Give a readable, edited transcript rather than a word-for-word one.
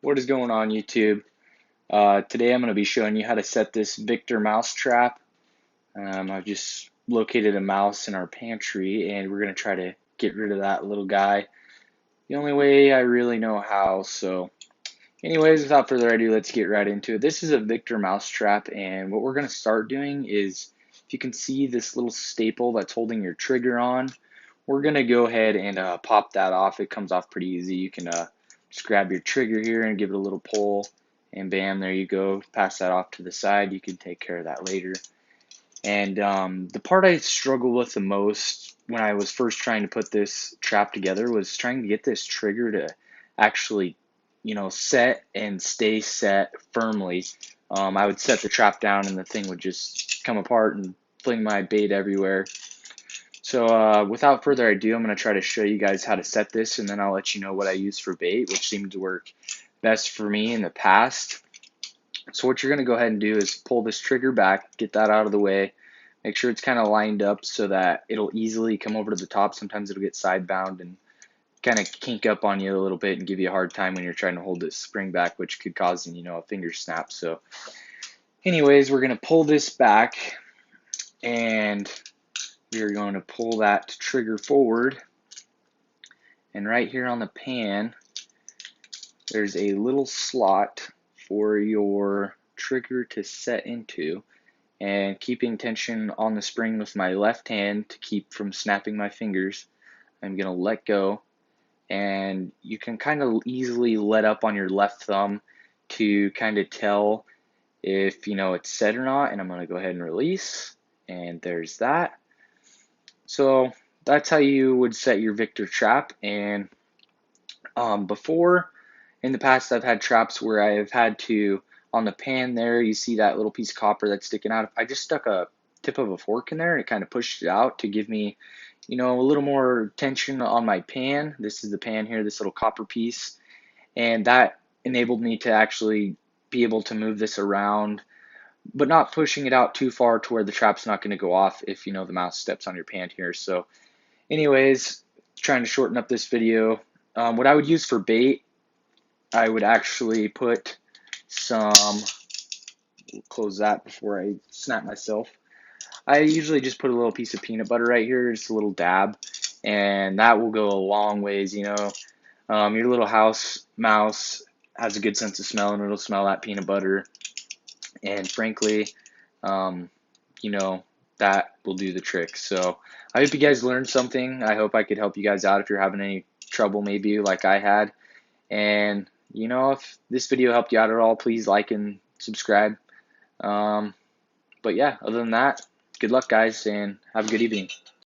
What is going on, YouTube? Today I'm going to be showing you how to set this Victor mouse trap. I've just located a mouse in our pantry and we're going to try to get rid of that little guy the only way I really know how. So anyways, without further ado, let's get right into it. This is a Victor mouse trap, and what we're going to start doing is, if you can see this little staple that's holding your trigger on, we're going to go ahead and pop that off. It comes off pretty easy. You can just grab your trigger here and give it a little pull, and bam, there you go. Pass that off to the side. You can take care of that later. And the part I struggled with the most when I was first trying to put this trap together was trying to get this trigger to actually, set and stay set firmly. I would set the trap down and the thing would just come apart and fling my bait everywhere. So without further ado, I'm going to try to show you guys how to set this, and then I'll let you know what I use for bait, which seemed to work best for me in the past. So what you're going to go ahead and do is pull this trigger back, get that out of the way, make sure it's kind of lined up so that it'll easily come over to the top. Sometimes it'll get side bound and kind of kink up on you a little bit and give you a hard time when you're trying to hold this spring back, which could cause, a finger snap. So anyways, we're going to pull this back and we are going to pull that trigger forward. And right here on the pan, there's a little slot for your trigger to set into, and keeping tension on the spring with my left hand to keep from snapping my fingers, I'm going to let go, and you can kind of easily let up on your left thumb to kind of tell if it's set or not, and I'm going to go ahead and release, and there's that. So that's how you would set your Victor trap. And before, in the past, I've had traps where I have had to, on the pan there, you see that little piece of copper that's sticking out. I just stuck a tip of a fork in there and it kind of pushed it out to give me, a little more tension on my pan. This is the pan here, this little copper piece. And that enabled me to actually be able to move this around, but not pushing it out too far to where the trap's not going to go off if, the mouse steps on your pan here. So anyways, trying to shorten up this video. What I would use for bait, I would actually put some, close that before I snap myself. I usually just put a little piece of peanut butter right here, just a little dab, and that will go a long ways. Your little house mouse has a good sense of smell, and it'll smell that peanut butter. And frankly, um, that will do the trick. So I hope you guys learned something. I hope I could help you guys out if you're having any trouble, maybe like I had. And if this video helped you out at all, please like and subscribe. But yeah, other than that, good luck, guys, and have a good evening.